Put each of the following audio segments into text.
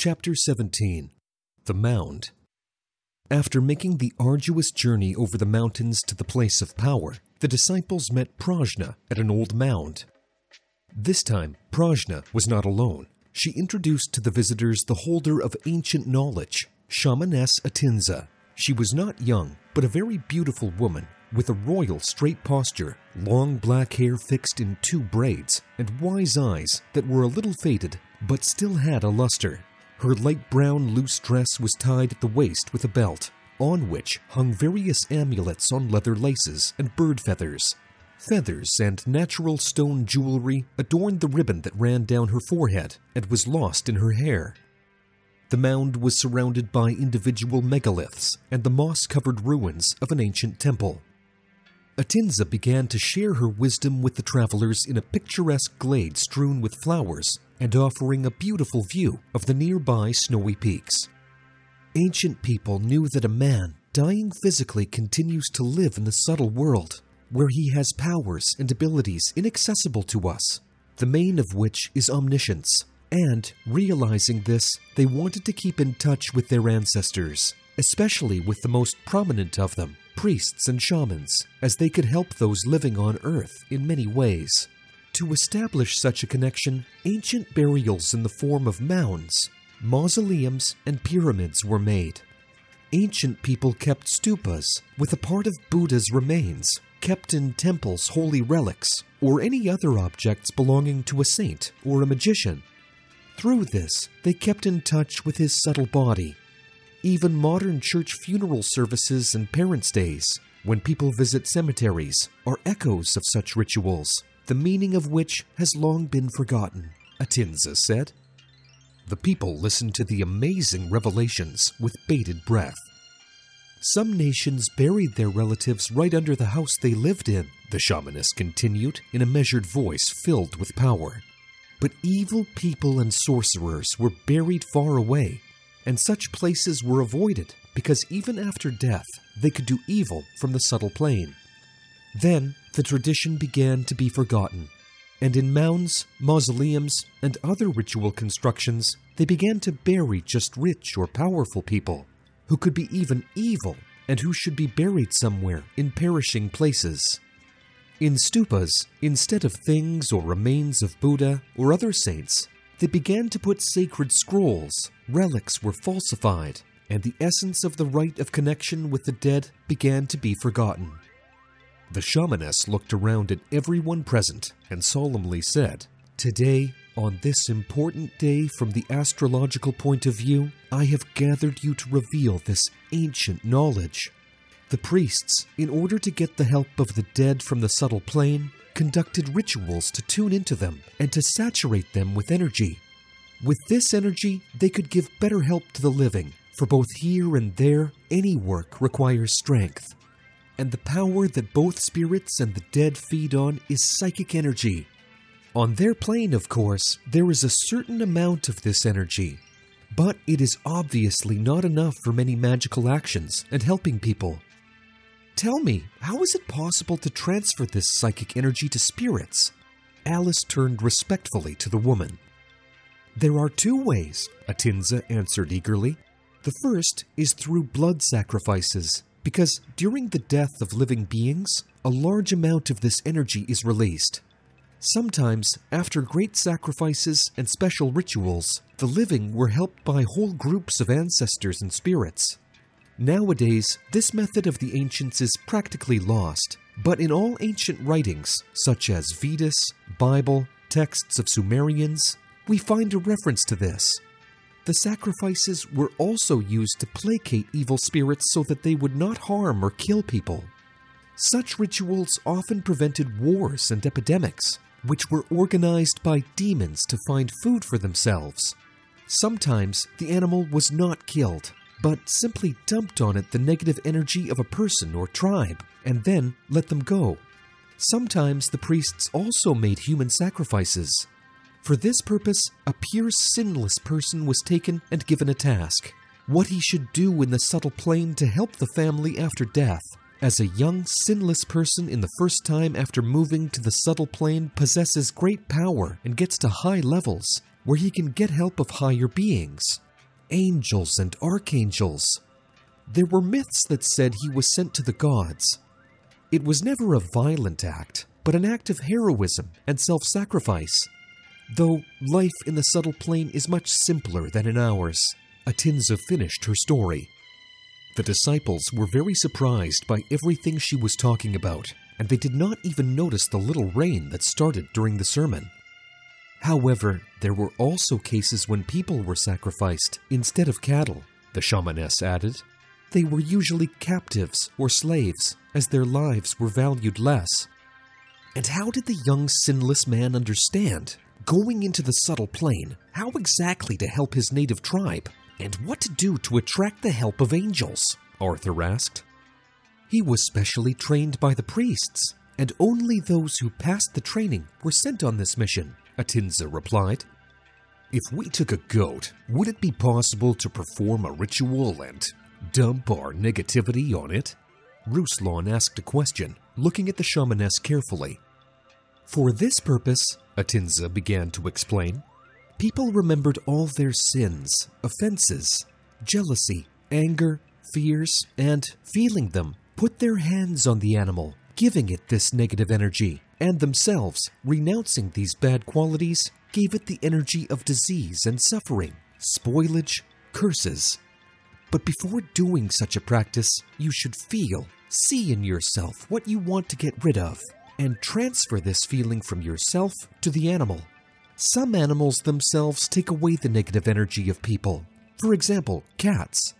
Chapter 17. The Mound. After making the arduous journey over the mountains to the place of power, the disciples met Prajna at an old mound. This time, Prajna was not alone. She introduced to the visitors the holder of ancient knowledge, Shamaness Atinza. She was not young, but a very beautiful woman, with a royal straight posture, long black hair fixed in 2 braids, and wise eyes that were a little faded, but still had a luster. Her light brown loose dress was tied at the waist with a belt, on which hung various amulets on leather laces and bird feathers. Feathers and natural stone jewelry adorned the ribbon that ran down her forehead and was lost in her hair. The mound was surrounded by individual megaliths and the moss-covered ruins of an ancient temple. Atinza began to share her wisdom with the travelers in a picturesque glade strewn with flowers and offering a beautiful view of the nearby snowy peaks. Ancient people knew that a man, dying physically, continues to live in the subtle world, where he has powers and abilities inaccessible to us, the main of which is omniscience. And, realizing this, they wanted to keep in touch with their ancestors, especially with the most prominent of them, priests and shamans, as they could help those living on Earth in many ways. To establish such a connection, ancient burials in the form of mounds, mausoleums, and pyramids were made. Ancient people kept stupas, with a part of Buddha's remains, kept in temples holy relics, or any other objects belonging to a saint or a magician. Through this, they kept in touch with his subtle body. Even modern church funeral services and parents' days, when people visit cemeteries, are echoes of such rituals, the meaning of which has long been forgotten, Atinza said. The people listened to the amazing revelations with bated breath. Some nations buried their relatives right under the house they lived in, the shamaness continued in a measured voice filled with power. But evil people and sorcerers were buried far away, and such places were avoided because even after death, they could do evil from the subtle plane. Then, the tradition began to be forgotten, and in mounds, mausoleums, and other ritual constructions, they began to bury just rich or powerful people, who could be even evil and who should be buried somewhere in perishing places. In stupas, instead of things or remains of Buddha or other saints, they began to put sacred scrolls. Relics were falsified, and the essence of the rite of connection with the dead began to be forgotten. The shamaness looked around at everyone present and solemnly said, "Today, on this important day from the astrological point of view, I have gathered you to reveal this ancient knowledge." The priests, in order to get the help of the dead from the subtle plane, conducted rituals to tune into them and to saturate them with energy. With this energy, they could give better help to the living, for both here and there, any work requires strength. And the power that both spirits and the dead feed on is psychic energy. On their plane, of course, there is a certain amount of this energy, but it is obviously not enough for many magical actions and helping people. Tell me, how is it possible to transfer this psychic energy to spirits? Alice turned respectfully to the woman. There are 2 ways, Atinza answered eagerly. The first is through blood sacrifices, because during the death of living beings, a large amount of this energy is released. Sometimes, after great sacrifices and special rituals, the living were helped by whole groups of ancestors and spirits. Nowadays, this method of the ancients is practically lost, but in all ancient writings, such as Vedas, Bible, texts of Sumerians, we find a reference to this. The sacrifices were also used to placate evil spirits so that they would not harm or kill people. Such rituals often prevented wars and epidemics, which were organized by demons to find food for themselves. Sometimes the animal was not killed, but simply dumped on it the negative energy of a person or tribe, and then let them go. Sometimes the priests also made human sacrifices. For this purpose, a pure sinless person was taken and given a task, what he should do in the subtle plane to help the family after death. As a young, sinless person in the first time after moving to the subtle plane possesses great power and gets to high levels, where he can get help of higher beings. angels and archangels. There were myths that said he was sent to the gods. It was never a violent act, but an act of heroism and self-sacrifice. Though life in the subtle plane is much simpler than in ours, Atinza finished her story. The disciples were very surprised by everything she was talking about, and they did not even notice the little rain that started during the sermon. However, there were also cases when people were sacrificed instead of cattle, the shamaness added. They were usually captives or slaves, as their lives were valued less. And how did the young sinless man understand, going into the subtle plane, how exactly to help his native tribe, and what to do to attract the help of angels? Arthur asked. He was specially trained by the priests, and only those who passed the training were sent on this mission, Atinza replied. If we took a goat, would it be possible to perform a ritual and dump our negativity on it? Ruslan asked a question, looking at the shamaness carefully. For this purpose, Atinza began to explain, people remembered all their sins, offenses, jealousy, anger, fears, and, feeling them, put their hands on the animal, giving it this negative energy, and themselves, renouncing these bad qualities, gave it the energy of disease and suffering, spoilage, curses. But before doing such a practice, you should feel, see in yourself what you want to get rid of, and transfer this feeling from yourself to the animal. Some animals themselves take away the negative energy of people. For example, cats.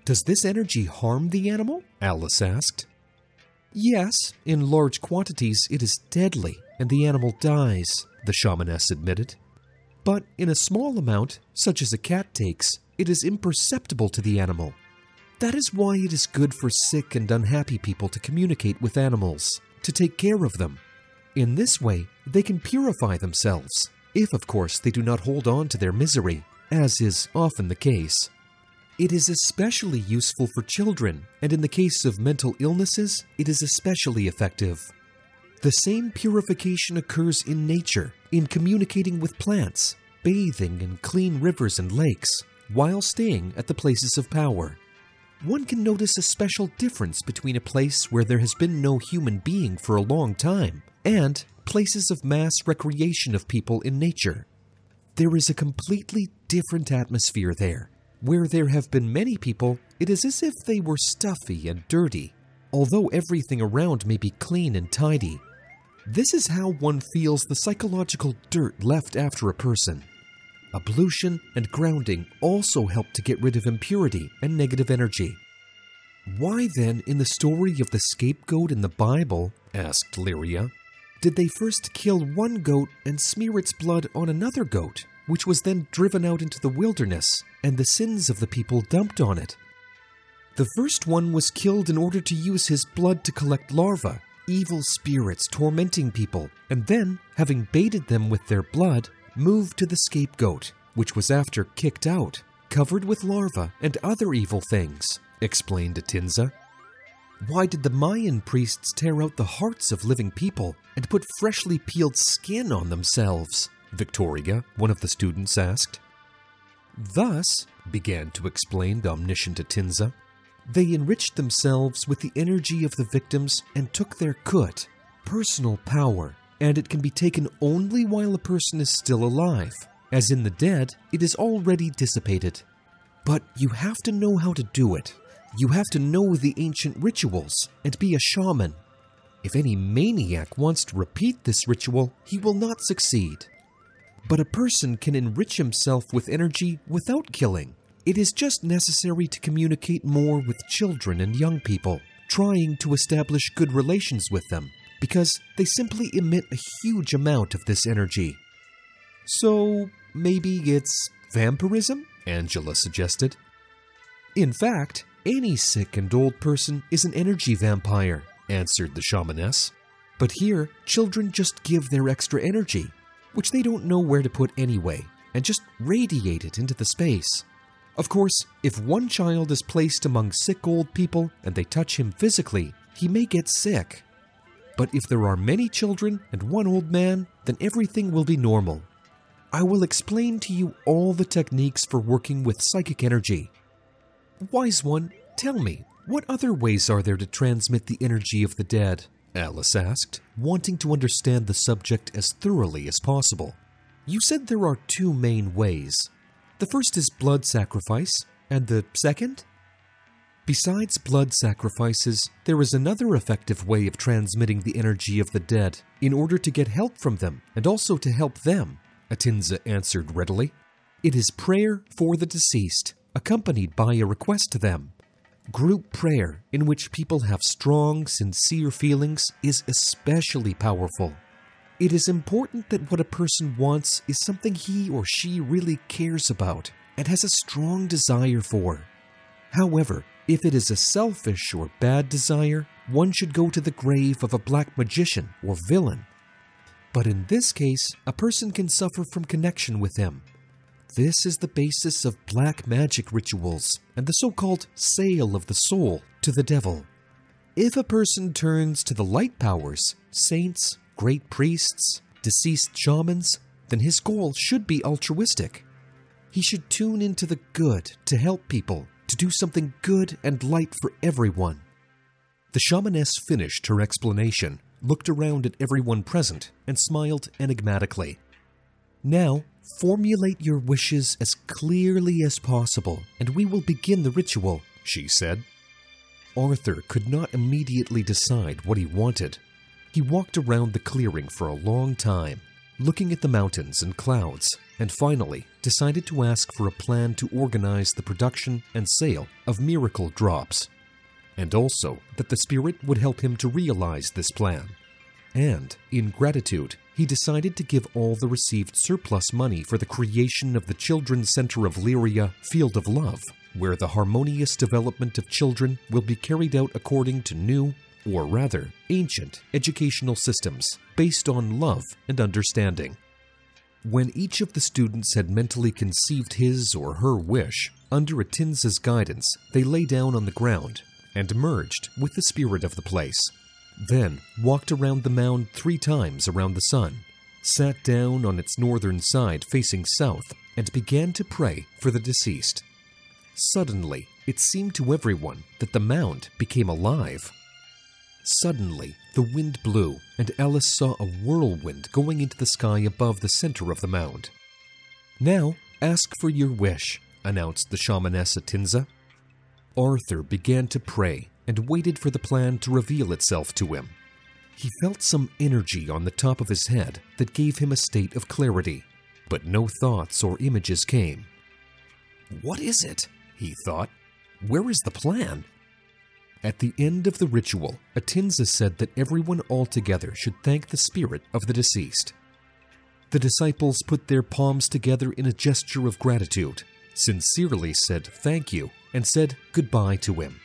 Does this energy harm the animal? Alice asked. Yes, in large quantities it is deadly, and the animal dies, the shamaness admitted. But in a small amount, such as a cat takes, it is imperceptible to the animal. That is why it is good for sick and unhappy people to communicate with animals, to take care of them. In this way, they can purify themselves, if of course they do not hold on to their misery, as is often the case. It is especially useful for children, and in the case of mental illnesses, it is especially effective. The same purification occurs in nature, in communicating with plants, bathing in clean rivers and lakes, while staying at the places of power. One can notice a special difference between a place where there has been no human being for a long time and places of mass recreation of people in nature. There is a completely different atmosphere there. Where there have been many people, it is as if they were stuffy and dirty, although everything around may be clean and tidy. This is how one feels the psychological dirt left after a person. Ablution and grounding also help to get rid of impurity and negative energy. Why then, in the story of the scapegoat in the Bible, asked Lyria, did they first kill one goat and smear its blood on another goat, which was then driven out into the wilderness, and the sins of the people dumped on it? The first one was killed in order to use his blood to collect larvae, evil spirits tormenting people, and then, having baited them with their blood, moved to the scapegoat, which was after kicked out, covered with larvae and other evil things, explained Atinza. Why did the Mayan priests tear out the hearts of living people and put freshly peeled skin on themselves? Victoria, one of the students, asked. Thus, began to explain the omniscient Atinza, they enriched themselves with the energy of the victims and took their kut, personal power, and it can be taken only while a person is still alive, as in the dead, it is already dissipated. But you have to know how to do it. You have to know the ancient rituals and be a shaman. If any maniac wants to repeat this ritual, he will not succeed. But a person can enrich himself with energy without killing. It is just necessary to communicate more with children and young people, trying to establish good relations with them, because they simply emit a huge amount of this energy. So, maybe it's vampirism? Angela suggested. In fact, any sick and old person is an energy vampire, answered the shamaness. But here, children just give their extra energy, which they don't know where to put anyway, and just radiate it into the space. Of course, if one child is placed among sick old people and they touch him physically, he may get sick. But if there are many children and one old man, then everything will be normal. I will explain to you all the techniques for working with psychic energy. Wise one, tell me, what other ways are there to transmit the energy of the dead? Alice asked, wanting to understand the subject as thoroughly as possible. You said there are 2 main ways. The first is blood sacrifice, and the second? Besides blood sacrifices, there is another effective way of transmitting the energy of the dead in order to get help from them and also to help them, Atinza answered readily. It is prayer for the deceased, accompanied by a request to them. Group prayer, in which people have strong, sincere feelings, is especially powerful. It is important that what a person wants is something he or she really cares about and has a strong desire for. However, if it is a selfish or bad desire, one should go to the grave of a black magician or villain. But in this case, a person can suffer from connection with him. This is the basis of black magic rituals and the so-called sale of the soul to the devil. If a person turns to the light powers, saints, great priests, deceased shamans, then his goal should be altruistic. He should tune into the good to help people, to do something good and light for everyone. The shamaness finished her explanation, looked around at everyone present, and smiled enigmatically. Now, formulate your wishes as clearly as possible, and we will begin the ritual, she said. Arthur could not immediately decide what he wanted. He walked around the clearing for a long time, looking at the mountains and clouds, and finally decided to ask for a plan to organize the production and sale of miracle drops, and also that the spirit would help him to realize this plan. And, in gratitude, he decided to give all the received surplus money for the creation of the Children's Center of Lyria Field of Love, where the harmonious development of children will be carried out according to new, or rather, ancient educational systems based on love and understanding. When each of the students had mentally conceived his or her wish, under Atinza's guidance, they lay down on the ground and merged with the spirit of the place. Then walked around the mound 3 times around the sun, sat down on its northern side facing south, and began to pray for the deceased. Suddenly, it seemed to everyone that the mound became alive. Suddenly, the wind blew, and Alice saw a whirlwind going into the sky above the center of the mound. Now, ask for your wish, announced the shamaness Atinza. Arthur began to pray and waited for the plan to reveal itself to him. He felt some energy on the top of his head that gave him a state of clarity, but no thoughts or images came. What is it? He thought. Where is the plan? At the end of the ritual, Atinza said that everyone altogether should thank the spirit of the deceased. The disciples put their palms together in a gesture of gratitude, sincerely said thank you, and said goodbye to him.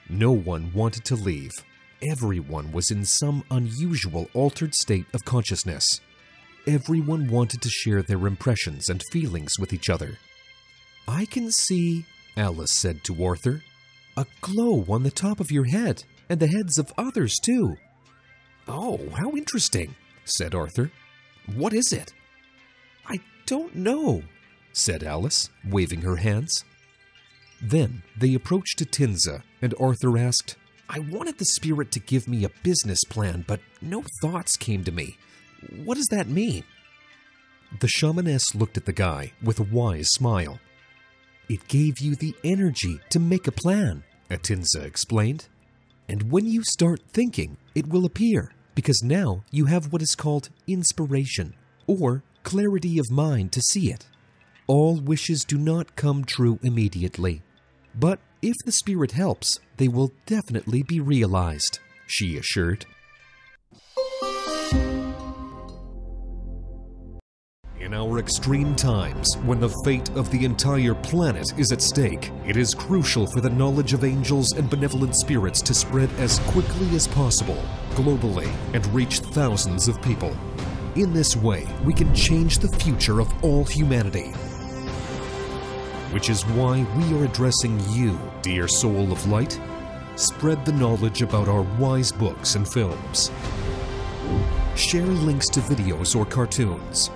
No one wanted to leave. Everyone was in some unusual altered state of consciousness. Everyone wanted to share their impressions and feelings with each other. I can see, Alice said to Arthur, a glow on the top of your head, and the heads of others too. Oh, how interesting, said Arthur. What is it? I don't know, said Alice, waving her hands. Then they approached Atinza, and Arthur asked, I wanted the spirit to give me a business plan, but no thoughts came to me. What does that mean? The shamaness looked at the guy with a wise smile. It gave you the energy to make a plan, Atinza explained. And when you start thinking, it will appear, because now you have what is called inspiration, or clarity of mind to see it. All wishes do not come true immediately, but if the spirit helps, they will definitely be realized, she assured. In our extreme times, when the fate of the entire planet is at stake, it is crucial for the knowledge of angels and benevolent spirits to spread as quickly as possible, globally, and reach thousands of people. In this way, we can change the future of all humanity. Which is why we are addressing you, dear soul of light. Spread the knowledge about our wise books and films. Share links to videos or cartoons.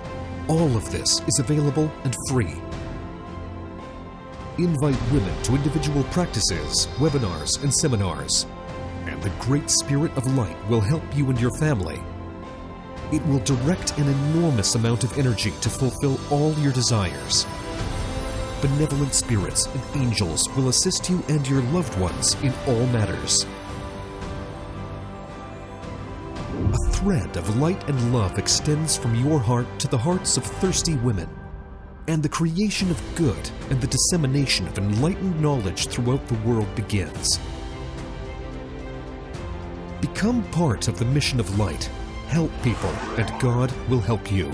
All of this is available and free. Invite women to individual practices, webinars, and seminars. And the Great Spirit of Light will help you and your family. It will direct an enormous amount of energy to fulfill all your desires. Benevolent spirits and angels will assist you and your loved ones in all matters. A thread of light and love extends from your heart to the hearts of thirsty women, and the creation of good and the dissemination of enlightened knowledge throughout the world begins. Become part of the mission of light. Help people, and God will help you.